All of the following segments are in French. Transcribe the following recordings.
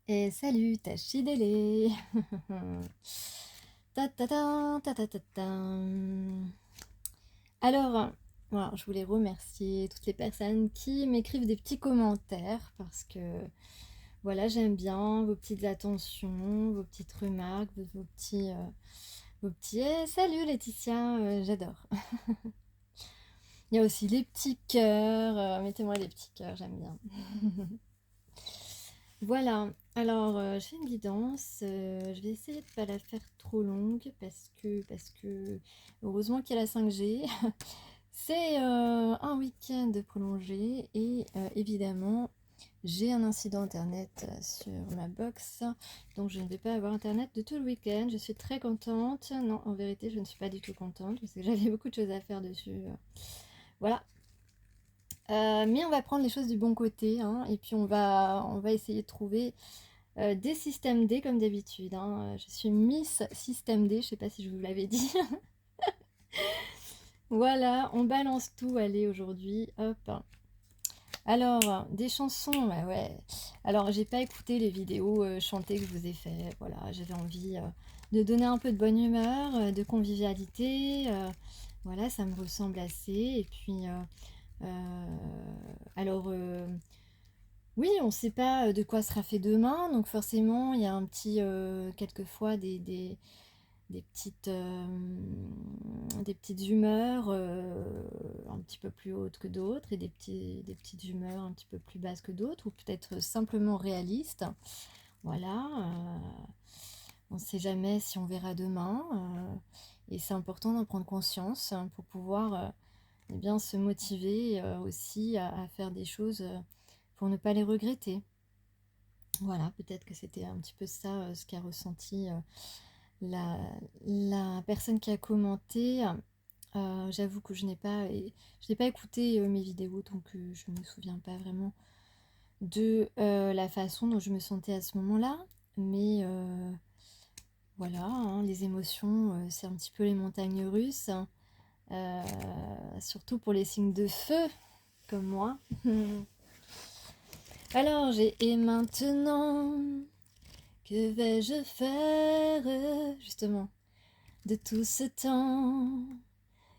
Et salut, Tachidélé. Ta ta ta ta ta ta ta. Alors, voilà, je voulais remercier toutes les personnes qui m'écrivent des petits commentaires parce que voilà, j'aime bien vos petites attentions, vos petites remarques, vos petits. Salut Laetitia, j'adore. Il y a aussi les petits cœurs, mettez-moi des petits cœurs, j'aime bien. Voilà, alors je fais une guidance, je vais essayer de ne pas la faire trop longue parce que heureusement qu'il y a la 5G. C'est un week-end prolongé et évidemment j'ai un incident internet sur ma box, donc je ne vais pas avoir internet de tout le week-end. Je suis très contente. Non, en vérité je ne suis pas du tout contente parce que j'avais beaucoup de choses à faire dessus. Voilà. Mais on va prendre les choses du bon côté, hein, et puis on va essayer de trouver des systèmes D comme d'habitude, hein. Je suis Miss Système D, je sais pas si je vous l'avais dit. Voilà, on balance tout, allez, aujourd'hui, hop. Alors, des chansons, bah ouais. Alors, j'ai pas écouté les vidéos chantées que je vous ai fait. Voilà, j'avais envie de donner un peu de bonne humeur, de convivialité. Voilà, ça me ressemble assez. Et puis, alors, oui, on ne sait pas de quoi sera fait demain, donc forcément, il y a un petit, quelquefois, des petites humeurs un petit peu plus hautes que d'autres et des petites humeurs un petit peu plus basses que d'autres, ou peut-être simplement réalistes. Voilà, on ne sait jamais si on verra demain, et c'est important d'en prendre conscience pour pouvoir eh bien, se motiver aussi à faire des choses pour ne pas les regretter. Voilà, peut-être que c'était un petit peu ça ce qu'a ressenti la, la personne qui a commenté. J'avoue que je n'ai pas écouté mes vidéos, donc je ne me souviens pas vraiment de la façon dont je me sentais à ce moment-là. Mais voilà, hein, les émotions, c'est un petit peu les montagnes russes, hein. Euh, Surtout pour les signes de feu, comme moi. Alors et maintenant, que vais-je faire justement de tout ce temps?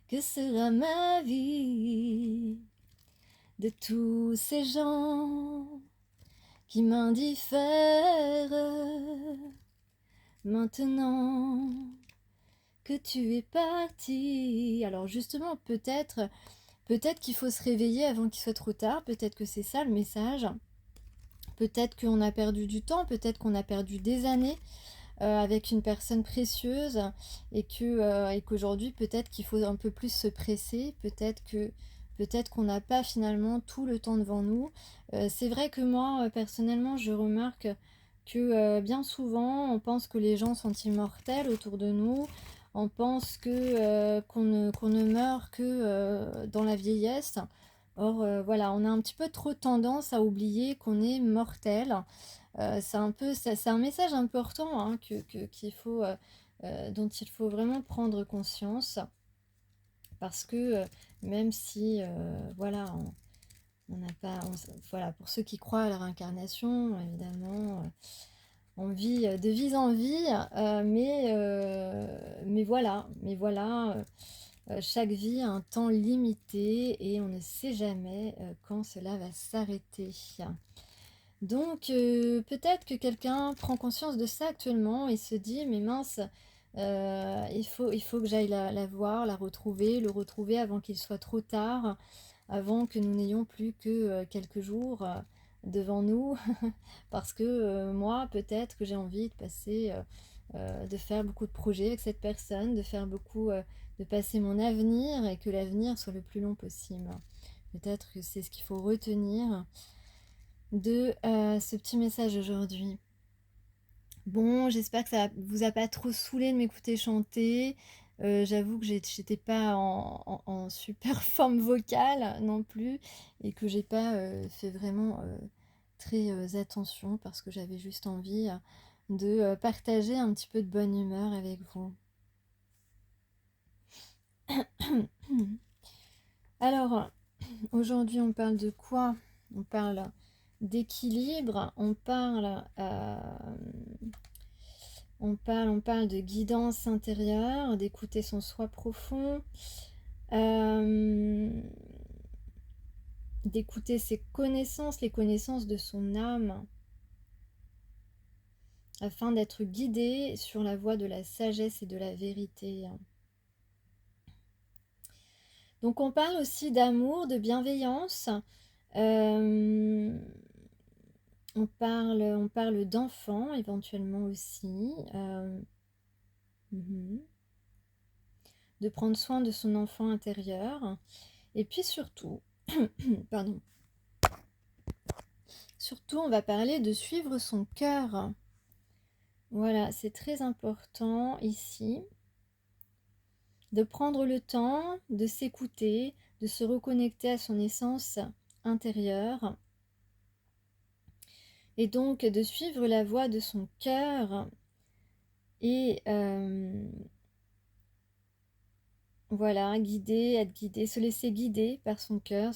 Que sera ma vie de tous ces gens qui m'indiffèrent maintenant que tu es parti? Alors justement, peut-être qu'il faut se réveiller avant qu'il soit trop tard. Peut-être que c'est ça le message. Peut-être qu'on a perdu du temps, peut-être qu'on a perdu des années avec une personne précieuse, et qu'aujourd'hui peut-être qu'il faut un peu plus se presser, peut-être qu'on n'a pas finalement tout le temps devant nous. C'est vrai que moi personnellement je remarque que bien souvent on pense que les gens sont immortels autour de nous. On pense qu'on ne meurt que dans la vieillesse. Or voilà, on a un petit peu trop tendance à oublier qu'on est mortel. C'est un message important, hein, dont il faut vraiment prendre conscience, parce que même si voilà, on n'a pas, voilà, pour ceux qui croient à la réincarnation, évidemment, on vit de vie en vie, mais voilà, chaque vie a un temps limité et on ne sait jamais quand cela va s'arrêter. Donc peut-être que quelqu'un prend conscience de ça actuellement et se dit mais mince, il faut que j'aille la voir, la retrouver, le retrouver avant qu'il soit trop tard, avant que nous n'ayons plus que quelques jours devant nous, parce que moi peut-être que j'ai envie de passer, de faire beaucoup de projets avec cette personne, de passer mon avenir et que l'avenir soit le plus long possible. Peut-être que c'est ce qu'il faut retenir de ce petit message aujourd'hui. Bon, j'espère que ça vous a pas trop saoulé de m'écouter chanter. J'avoue que j'étais pas en super forme vocale non plus, et que j'ai pas fait vraiment très attention, parce que j'avais juste envie de partager un petit peu de bonne humeur avec vous. Alors, aujourd'hui on parle de quoi? On parle d'équilibre, on parle de guidance intérieure, d'écouter son soi profond, d'écouter ses connaissances, les connaissances de son âme, afin d'être guidé sur la voie de la sagesse et de la vérité. Donc on parle aussi d'amour, de bienveillance, on parle d'enfants éventuellement aussi, de prendre soin de son enfant intérieur, et puis surtout, pardon, surtout on va parler de suivre son cœur. Voilà, c'est très important ici, de prendre le temps de s'écouter, de se reconnecter à son essence intérieure, et donc de suivre la voie de son cœur et voilà, être guidé, se laisser guider par son cœur.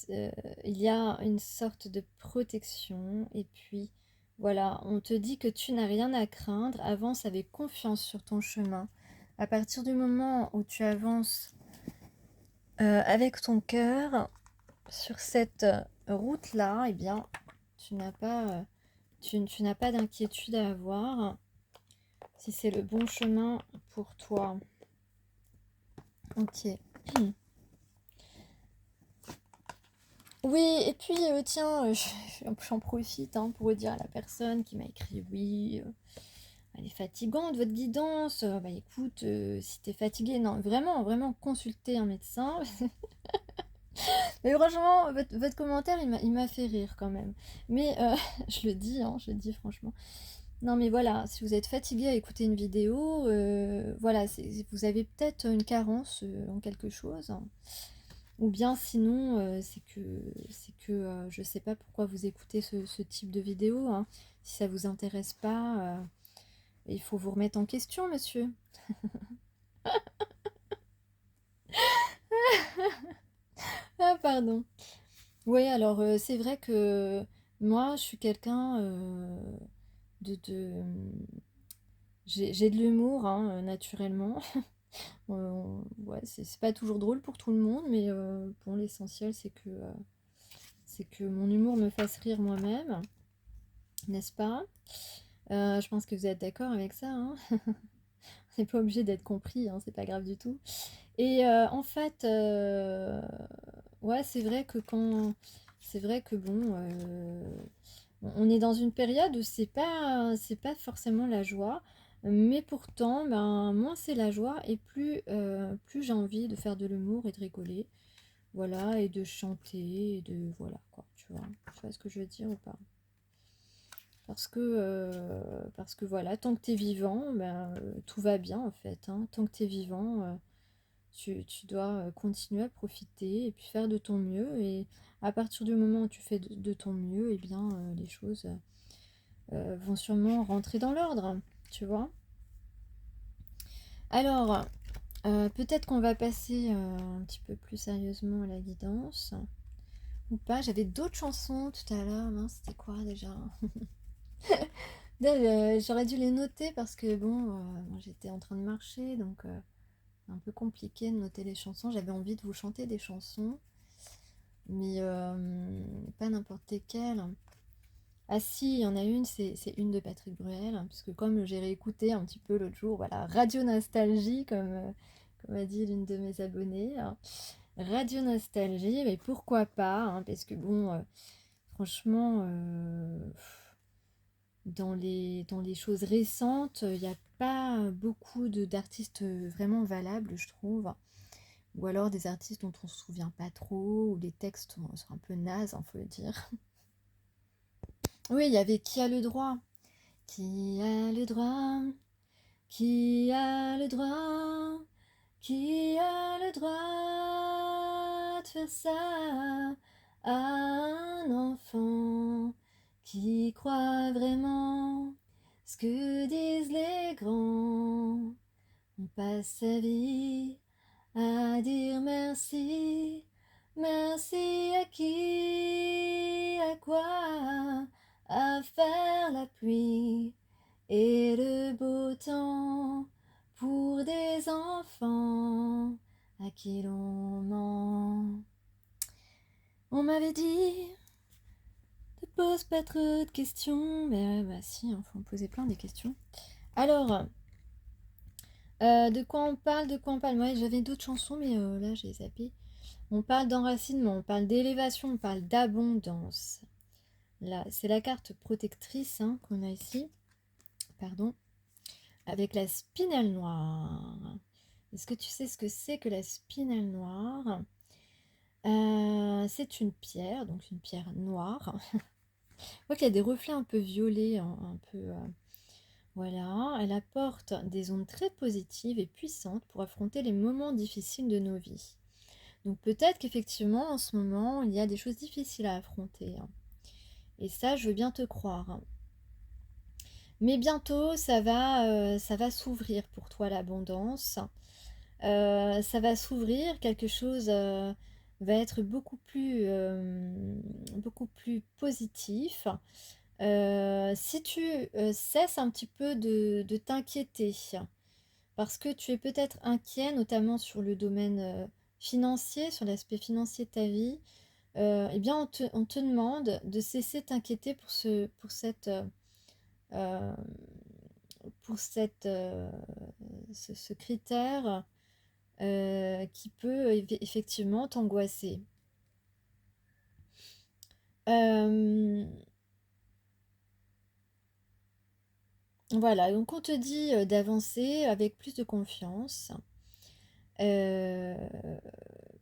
Il y a une sorte de protection, et puis voilà, on te dit que tu n'as rien à craindre, avance avec confiance sur ton chemin. À partir du moment où tu avances avec ton cœur sur cette route-là, eh bien, tu n'as pas, tu n'as pas d'inquiétude à avoir si c'est le bon chemin pour toi. Ok. Oui, et puis tiens, j'en profite pour dire à la personne qui m'a écrit oui, elle est fatigante votre guidance. Bah écoute, si t'es fatigué, non, vraiment, vraiment consulter un médecin. Mais franchement, votre commentaire, il m'a fait rire quand même. Mais je le dis, je le dis franchement. Non mais voilà, si vous êtes fatigué à écouter une vidéo, voilà, vous avez peut-être une carence en quelque chose. Ou bien sinon, c'est que je sais pas pourquoi vous écoutez ce type de vidéo. Si ça vous intéresse pas, il faut vous remettre en question, monsieur. Ah, pardon. Oui, alors c'est vrai que moi, je suis quelqu'un de... J'ai de l'humour, naturellement. Ouais, c'est pas toujours drôle pour tout le monde, mais bon, l'essentiel, c'est que mon humour me fasse rire moi-même, n'est-ce pas? Je pense que vous êtes d'accord avec ça, hein. C'est pas obligé d'être compris, c'est pas grave du tout. Et en fait, ouais, c'est vrai que bon, on est dans une période où c'est pas forcément la joie, mais pourtant, ben, moins c'est la joie et plus j'ai envie de faire de l'humour et de rigoler, voilà, et de chanter, et de voilà quoi, tu vois ce que je veux dire ou pas? Parce que voilà, tant que tu es vivant, ben, tout va bien en fait, hein. Tant que tu es vivant, tu dois continuer à profiter et puis faire de ton mieux. Et à partir du moment où tu fais de ton mieux, eh bien, les choses vont sûrement rentrer dans l'ordre, tu vois. Alors, peut-être qu'on va passer un petit peu plus sérieusement à la guidance. Ou pas, j'avais d'autres chansons tout à l'heure, mince, c'était quoi déjà? J'aurais dû les noter parce que bon, moi, j'étais en train de marcher, donc c'est un peu compliqué de noter les chansons. J'avais envie de vous chanter des chansons, mais pas n'importe lesquelles. Ah si, il y en a une, c'est une de Patrick Bruel, parce que comme j'ai réécouté un petit peu l'autre jour, voilà, Radio Nostalgie, comme a dit l'une de mes abonnées. Radio Nostalgie, mais pourquoi pas, parce que bon, franchement, dans les choses récentes, il n'y a pas beaucoup d'artistes vraiment valables, je trouve. Ou alors des artistes dont on se souvient pas trop, ou les textes sont un peu nazes, faut le dire. Oui, il y avait Qui a le droit? Qui a le droit? Qui a le droit? Qui a le droit de faire ça à un enfant qui croit vraiment ce que disent les grands? On passe sa vie à dire merci Merci à qui, à quoi, à faire la pluie et le beau temps pour des enfants à qui l'on ment. On m'avait dit, ne pose pas trop de questions, mais bah si, il faut me poser plein de questions. Alors, de quoi on parle, Ouais, j'avais d'autres chansons, mais là j'ai zappé. On parle d'enracinement, on parle d'élévation, on parle d'abondance. Là, c'est la carte protectrice hein, qu'on a ici, pardon, avec la spinelle noire. Est-ce que tu sais ce que c'est que la spinelle noire? C'est une pierre, donc une pierre noire. Je vois qu'il y a des reflets un peu violets, un peu... voilà, elle apporte des ondes très positives et puissantes pour affronter les moments difficiles de nos vies. Donc peut-être qu'effectivement, en ce moment, il y a des choses difficiles à affronter, hein. Et ça, je veux bien te croire, hein. Mais bientôt, ça va s'ouvrir pour toi l'abondance. Ça va s'ouvrir, quelque chose va être beaucoup plus positif. Si tu cesses un petit peu de t'inquiéter, parce que tu es peut-être inquiet, notamment sur le domaine financier, sur l'aspect financier de ta vie, eh bien on te demande de cesser de t'inquiéter euh, pour ce critère qui peut effectivement t'angoisser. Euh, voilà, donc on te dit d'avancer avec plus de confiance. euh,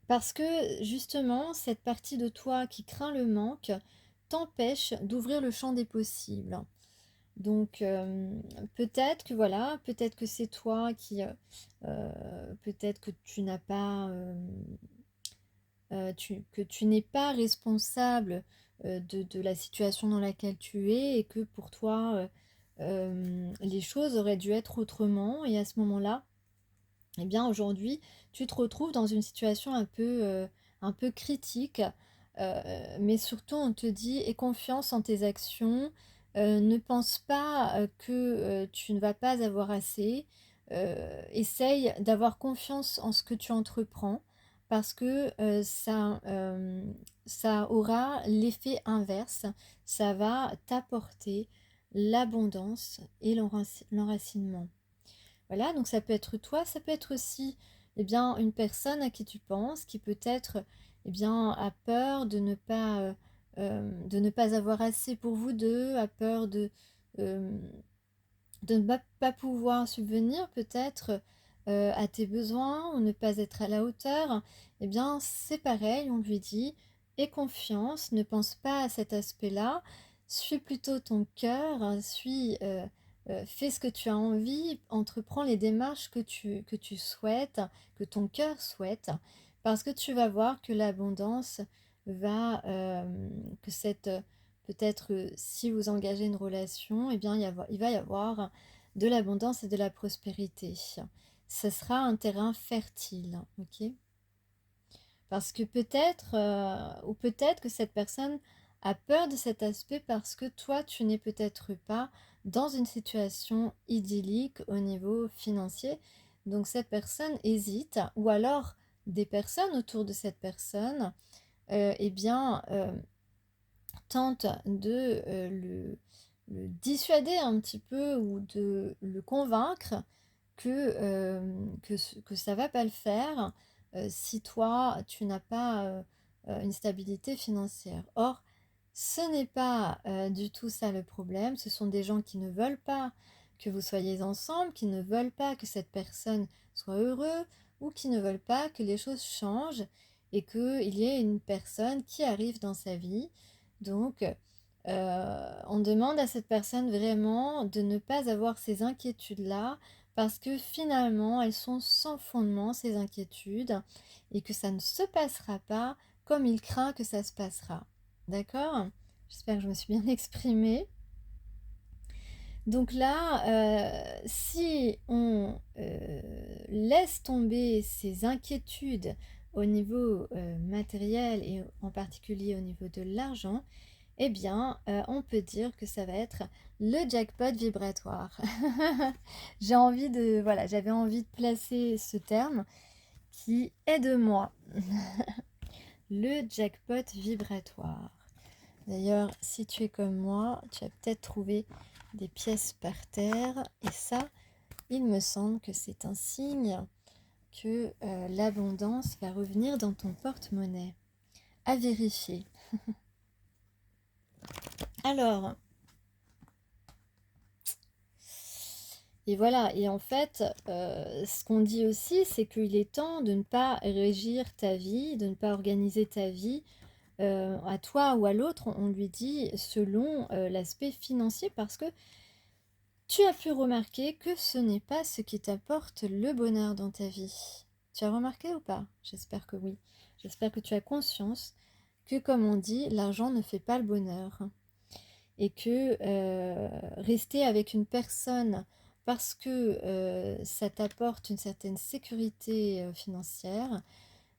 Parce que justement, cette partie de toi qui craint le manque t'empêche d'ouvrir le champ des possibles. Donc peut-être que voilà, peut-être que c'est toi qui, peut-être que tu n'as pas, que tu n'es pas responsable de la situation dans laquelle tu es et que pour toi, les choses auraient dû être autrement. Et à ce moment-là, eh bien aujourd'hui, tu te retrouves dans une situation un peu critique, mais surtout on te dit aie confiance en tes actions, ne pense pas que tu ne vas pas avoir assez, essaye d'avoir confiance en ce que tu entreprends parce que ça aura l'effet inverse, ça va t'apporter l'abondance et l'enracinement. Voilà, donc ça peut être toi, ça peut être aussi eh bien, une personne à qui tu penses, qui peut-être eh bien, a peur de ne pas avoir assez pour vous deux, a peur euh, de ne pas pouvoir subvenir peut-être à tes besoins ou ne pas être à la hauteur. Eh bien, c'est pareil, on lui dit, aie confiance, ne pense pas à cet aspect-là, suis plutôt ton cœur, fais ce que tu as envie, entreprends les démarches que tu souhaites, que ton cœur souhaite, parce que tu vas voir que l'abondance que cette, peut-être si vous engagez une relation, eh bien il va y avoir de l'abondance et de la prospérité. Ce sera un terrain fertile, ok? Parce que peut-être, ou peut-être que cette personne a peur de cet aspect parce que toi, tu n'es peut-être pas dans une situation idyllique au niveau financier. Donc cette personne hésite, ou alors des personnes autour de cette personne, eh bien, tentent de le dissuader un petit peu ou de le convaincre que ça va pas le faire si toi, tu n'as pas une stabilité financière. Or, ce n'est pas du tout ça le problème. Ce sont des gens qui ne veulent pas que vous soyez ensemble, qui ne veulent pas que cette personne soit heureuse ou qui ne veulent pas que les choses changent et qu'il y ait une personne qui arrive dans sa vie. Donc, on demande à cette personne vraiment de ne pas avoir ces inquiétudes-là parce que finalement, elles sont sans fondement, ces inquiétudes, et que ça ne se passera pas comme il craint que ça se passera. D'accord? J'espère que je me suis bien exprimée. Donc là, si on laisse tomber ces inquiétudes au niveau matériel et en particulier au niveau de l'argent, eh bien, on peut dire que ça va être le jackpot vibratoire. Voilà, j'avais envie de placer ce terme qui est de moi. Le jackpot vibratoire. D'ailleurs, si tu es comme moi, tu as peut-être trouvé des pièces par terre et ça, il me semble que c'est un signe que l'abondance va revenir dans ton porte-monnaie. À vérifier. Alors, et voilà, et en fait, ce qu'on dit aussi, c'est qu'il est temps de ne pas régir ta vie, de ne pas organiser ta vie à toi ou à l'autre, on lui dit selon l'aspect financier, parce que tu as pu remarquer que ce n'est pas ce qui t'apporte le bonheur dans ta vie. Tu as remarqué ou pas? J'espère que oui. J'espère que tu as conscience que, comme on dit, l'argent ne fait pas le bonheur. Et que rester avec une personne parce que ça t'apporte une certaine sécurité financière,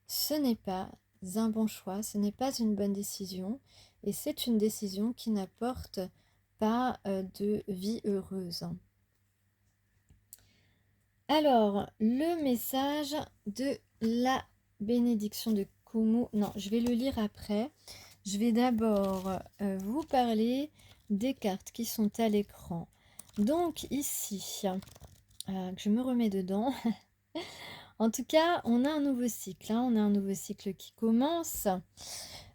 ce n'est pas un bon choix, ce n'est pas une bonne décision, et c'est une décision qui n'apporte pas de vie heureuse. Alors, le message de la bénédiction de Kumu, non, je vais le lire après. Je vais d'abord vous parler des cartes qui sont à l'écran. Donc ici, que je me remets dedans. En tout cas, on a un nouveau cycle, hein, on a un nouveau cycle qui commence.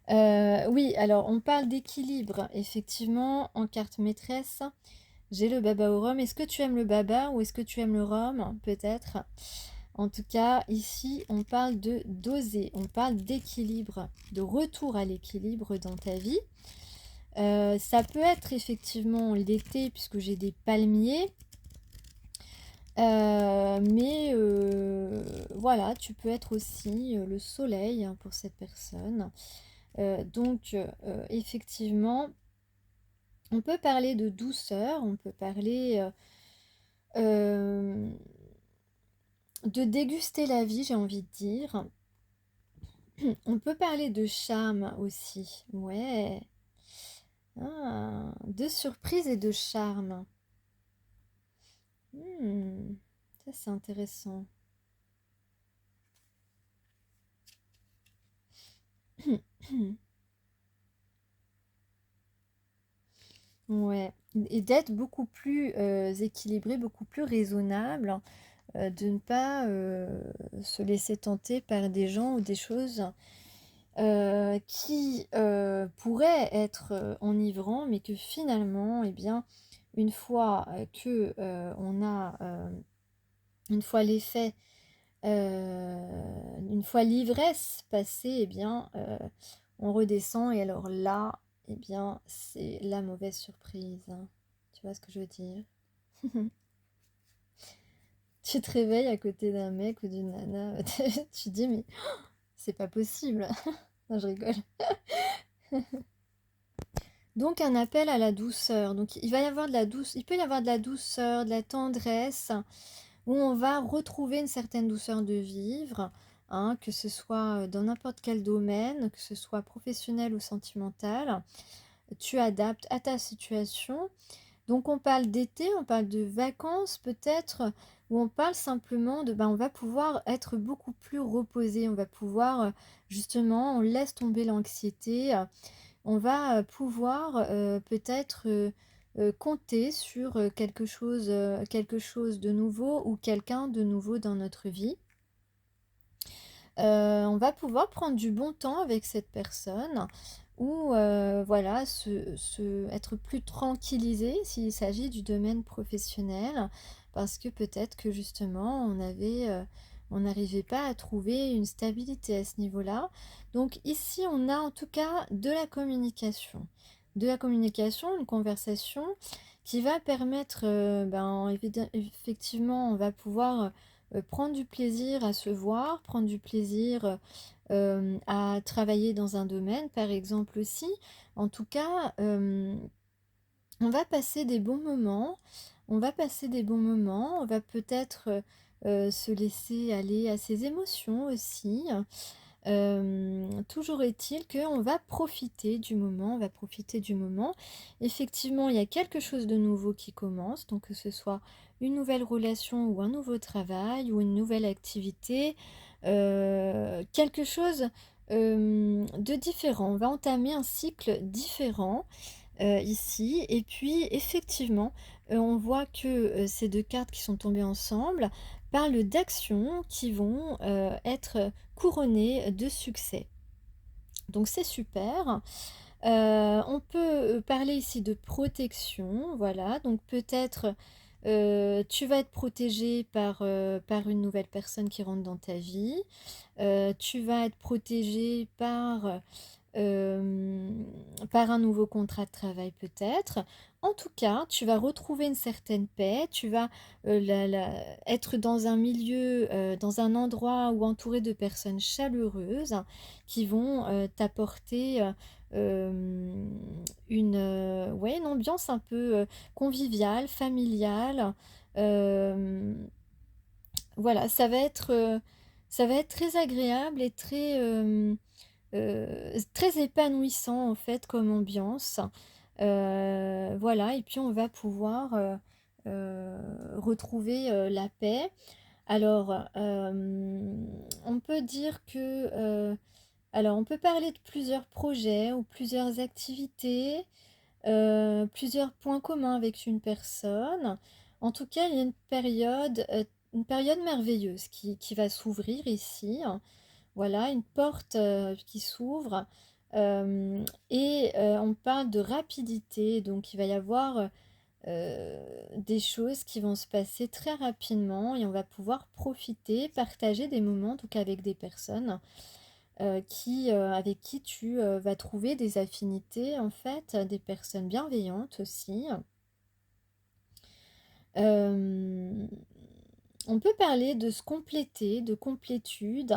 Oui, alors on parle d'équilibre, effectivement, en carte maîtresse. J'ai le baba au rhum. Est-ce que tu aimes le baba ou est-ce que tu aimes le rhum? Peut-être. En tout cas, ici, on parle de doser, on parle d'équilibre, de retour à l'équilibre dans ta vie. Ça peut être effectivement l'été, puisque j'ai des palmiers. Mais voilà, tu peux être aussi le soleil hein, pour cette personne. Donc, effectivement, on peut parler de douceur, on peut parler de déguster la vie, j'ai envie de dire. On peut parler de charme aussi, ouais. Ah, de surprise et de charme. Ça c'est intéressant. Ouais, et d'être beaucoup plus équilibré, beaucoup plus raisonnable, de ne pas se laisser tenter par des gens ou des choses qui pourraient être enivrants, mais que finalement, eh bien, une fois que on a, une fois l'effet, une fois l'ivresse passée, eh bien, on redescend et alors là, eh bien, c'est la mauvaise surprise. Hein. Tu vois ce que je veux dire? Tu te réveilles à côté d'un mec ou d'une nana, tu te dis mais c'est pas possible. Non, je rigole. Donc un appel à la douceur. Donc il va y avoir de la il peut y avoir de la douceur, de la tendresse, où on va retrouver une certaine douceur de vivre, hein, que ce soit dans n'importe quel domaine, que ce soit professionnel ou sentimental. Tu adaptes à ta situation. Donc on parle d'été, on parle de vacances peut-être, ou on parle simplement de, on va pouvoir être beaucoup plus reposé, on va pouvoir justement, on laisse tomber l'anxiété, on va pouvoir peut-être compter sur quelque chose de nouveau ou quelqu'un de nouveau dans notre vie. On va pouvoir prendre du bon temps avec cette personne ou voilà, être plus tranquillisé s'il s'agit du domaine professionnel parce que peut-être que justement on n'arrivait pas à trouver une stabilité à ce niveau-là. Donc ici on a en tout cas de la communication. De la communication, une conversation qui va permettre, effectivement, on va pouvoir prendre du plaisir à se voir, prendre du plaisir à travailler dans un domaine, par exemple aussi. En tout cas, on va passer des bons moments, on va passer des bons moments, on va peut-être se laisser aller à ses émotions aussi. Toujours est-il qu'on va profiter du moment, on va profiter du moment. Effectivement, il y a quelque chose de nouveau qui commence, donc que ce soit une nouvelle relation ou un nouveau travail ou une nouvelle activité, quelque chose de différent. On va entamer un cycle différent ici. Et puis effectivement, on voit que ces deux cartes qui sont tombées ensemble parlent d'actions qui vont être couronnées de succès. Donc c'est super. On peut parler ici de protection, voilà. Donc peut-être tu vas être protégé par une nouvelle personne qui rentre dans ta vie. Tu vas être protégé par un nouveau contrat de travail peut-être. En tout cas, tu vas retrouver une certaine paix, tu vas être dans un milieu, dans un endroit ou entouré de personnes chaleureuses qui vont t'apporter ouais, une ambiance un peu conviviale, familiale. Euh, voilà, ça va être très agréable et très épanouissant en fait comme ambiance. Voilà, et puis on va pouvoir retrouver la paix. Alors, on peut dire que, alors on peut parler de plusieurs projets ou plusieurs activités, plusieurs points communs avec une personne. En tout cas, il y a une période merveilleuse qui va s'ouvrir ici. Voilà, une porte qui s'ouvre et on parle de rapidité, donc il va y avoir des choses qui vont se passer très rapidement et on va pouvoir profiter, partager des moments, en tout cas avec des personnes avec qui tu vas trouver des affinités, en fait, des personnes bienveillantes aussi. Euh, on peut parler de se compléter, de complétude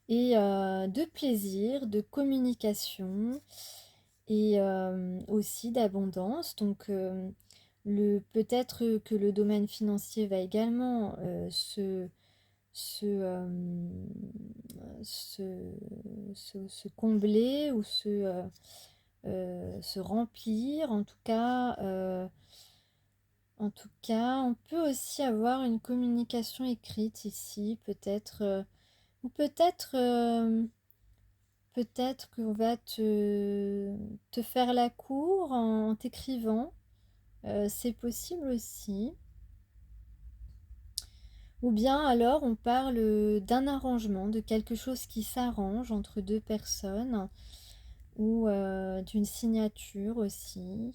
et de plaisir, de communication et aussi d'abondance. Donc peut-être que le domaine financier va également se, se, se combler ou se remplir. En tout cas, on peut aussi avoir une communication écrite ici, peut-être, ou peut-être qu'on va te faire la cour en t'écrivant. C'est possible aussi. Ou bien alors on parle d'un arrangement, de quelque chose qui s'arrange entre deux personnes, ou d'une signature aussi.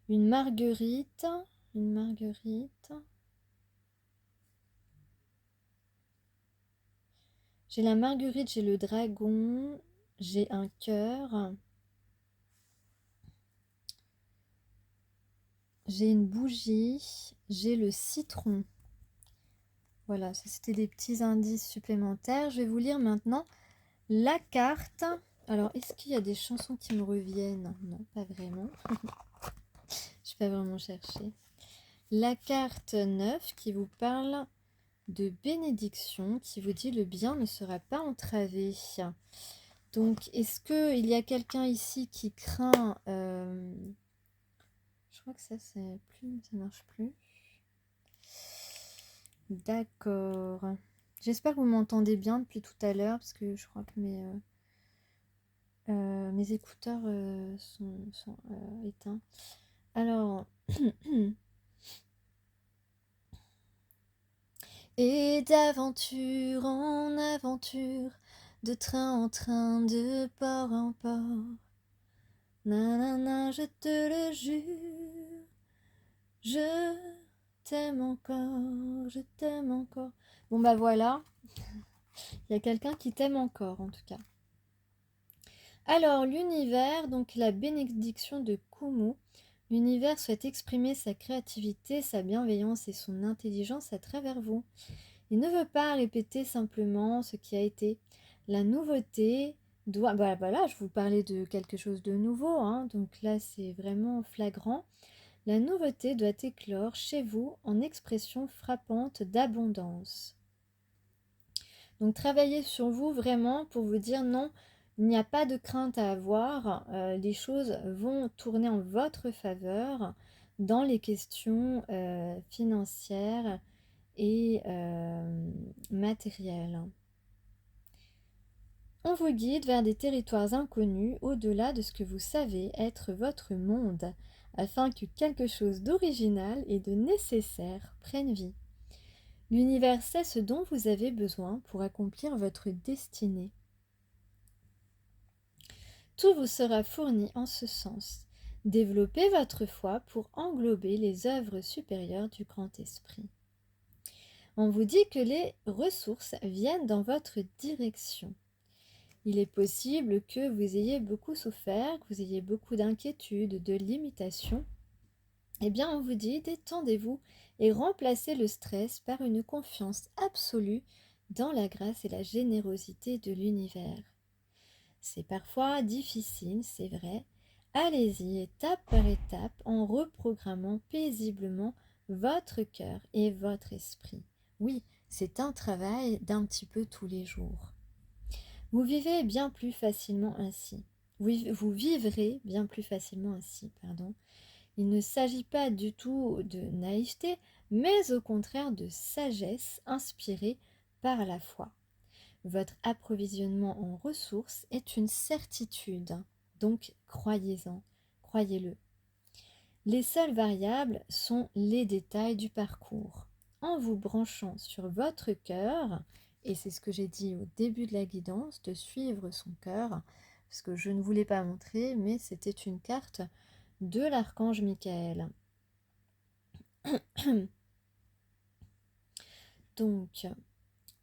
Une marguerite, une marguerite. J'ai la marguerite, j'ai le dragon, j'ai un cœur, j'ai une bougie, j'ai le citron. Voilà, ça c'était des petits indices supplémentaires. Je vais vous lire maintenant la carte. Alors, est-ce qu'il y a des chansons qui me reviennent? Non, pas vraiment. Je vais pas vraiment chercher. La carte 9 qui vous parle de bénédiction, qui vous dit le bien ne sera pas entravé. Donc, est-ce qu'il y a quelqu'un ici qui craint... Je crois que ça marche plus. D'accord. J'espère que vous m'entendez bien depuis tout à l'heure, parce que je crois que mes écouteurs sont éteints. Alors... Et d'aventure en aventure, de train en train, de port en port. Nanana, je te le jure, je t'aime encore, je t'aime encore. Bon bah voilà, il y a quelqu'un qui t'aime encore en tout cas. Alors l'univers, donc la bénédiction de Kumu. L'univers souhaite exprimer sa créativité, sa bienveillance et son intelligence à travers vous. Il ne veut pas répéter simplement ce qui a été. La nouveauté doit... Voilà, je vous parlais de quelque chose de nouveau, hein, donc là c'est vraiment flagrant. la nouveauté doit éclore chez vous en expression frappante d'abondance. Donc travaillez sur vous vraiment pour vous dire non, il n'y a pas de crainte à avoir, les choses vont tourner en votre faveur dans les questions financières et matérielles. On vous guide vers des territoires inconnus au-delà de ce que vous savez être votre monde, afin que quelque chose d'original et de nécessaire prenne vie. L'univers sait ce dont vous avez besoin pour accomplir votre destinée. Tout vous sera fourni en ce sens. Développez votre foi pour englober les œuvres supérieures du Grand Esprit. On vous dit que les ressources viennent dans votre direction. Il est possible que vous ayez beaucoup souffert, que vous ayez beaucoup d'inquiétudes, de limitations. Eh bien, on vous dit, détendez-vous et remplacez le stress par une confiance absolue dans la grâce et la générosité de l'univers. C'est parfois difficile, c'est vrai. Allez-y étape par étape en reprogrammant paisiblement votre cœur et votre esprit. Oui, c'est un travail d'un petit peu tous les jours. Vous vivez bien plus facilement ainsi. Vous vivrez bien plus facilement ainsi, pardon. Il ne s'agit pas du tout de naïveté, mais au contraire de sagesse inspirée par la foi. Votre approvisionnement en ressources est une certitude, donc croyez-en, croyez-le. Les seules variables sont les détails du parcours. En vous branchant sur votre cœur, et c'est ce que j'ai dit au début de la guidance, de suivre son cœur, parce que je ne voulais pas montrer, mais c'était une carte de l'archange Michael. Donc,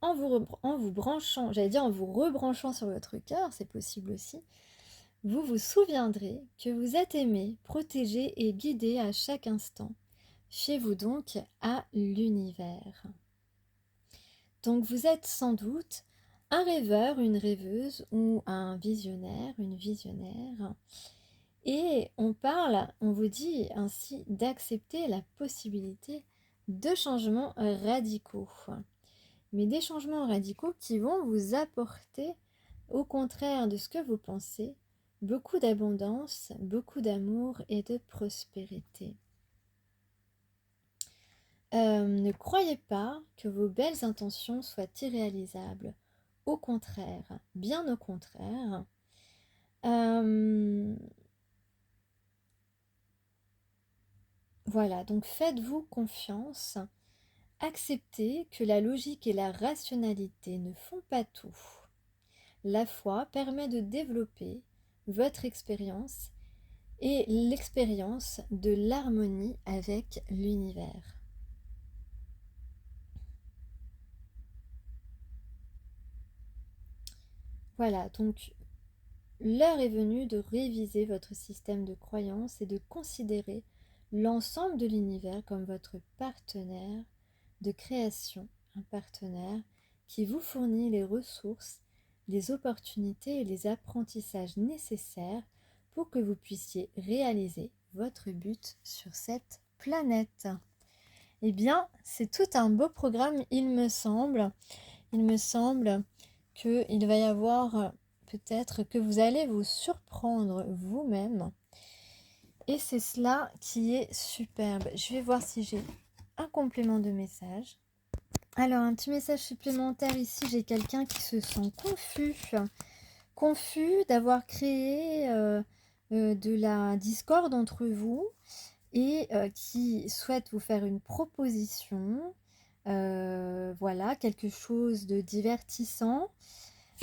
en vous branchant, j'allais dire en vous rebranchant sur votre cœur, c'est possible aussi, vous vous souviendrez que vous êtes aimé, protégé et guidé à chaque instant. Fiez-vous donc à l'univers. Donc vous êtes sans doute un rêveur, une rêveuse ou un visionnaire, une visionnaire. Et on vous dit ainsi d'accepter la possibilité de changements radicaux. Mais des changements radicaux qui vont vous apporter, au contraire de ce que vous pensez, beaucoup d'abondance, beaucoup d'amour et de prospérité. Ne croyez pas que vos belles intentions soient irréalisables. Au contraire, bien au contraire. Voilà, donc faites-vous confiance. Acceptez que la logique et la rationalité ne font pas tout. La foi permet de développer votre expérience et l'expérience de l'harmonie avec l'univers. Voilà, donc l'heure est venue de réviser votre système de croyances et de considérer l'ensemble de l'univers comme votre partenaire de création, un partenaire qui vous fournit les ressources, les opportunités et les apprentissages nécessaires pour que vous puissiez réaliser votre but sur cette planète. Eh bien, c'est tout un beau programme, il me semble. Il me semble qu'il va y avoir peut-être que vous allez vous surprendre vous-même. Et c'est cela qui est superbe. Je vais voir si j'ai un complément de message. Alors, un petit message supplémentaire ici. J'ai quelqu'un qui se sent confus d'avoir créé de la discorde entre vous et qui souhaite vous faire une proposition. Voilà, quelque chose de divertissant.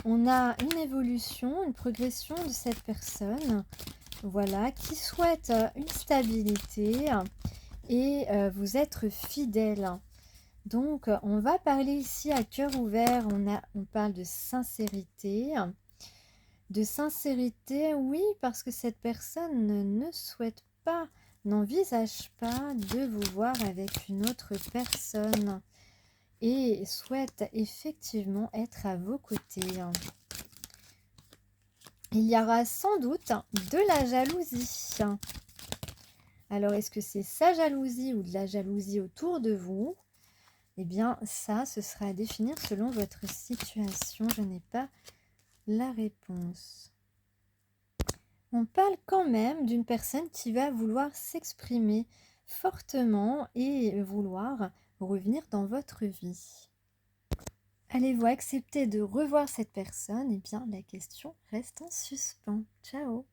On a une évolution, une progression de cette personne, voilà, qui souhaite une stabilité et vous être fidèle. Donc, on va parler ici à cœur ouvert, on parle de sincérité. De sincérité, oui, parce que cette personne ne souhaite pas, n'envisage pas de vous voir avec une autre personne et souhaite effectivement être à vos côtés. Il y aura sans doute de la jalousie. Alors, est-ce que c'est sa jalousie ou de la jalousie autour de vous? Eh bien, ça, ce sera à définir selon votre situation. Je n'ai pas la réponse. On parle quand même d'une personne qui va vouloir s'exprimer fortement et vouloir revenir dans votre vie. Allez-vous accepter de revoir cette personne? Eh bien, la question reste en suspens. Ciao!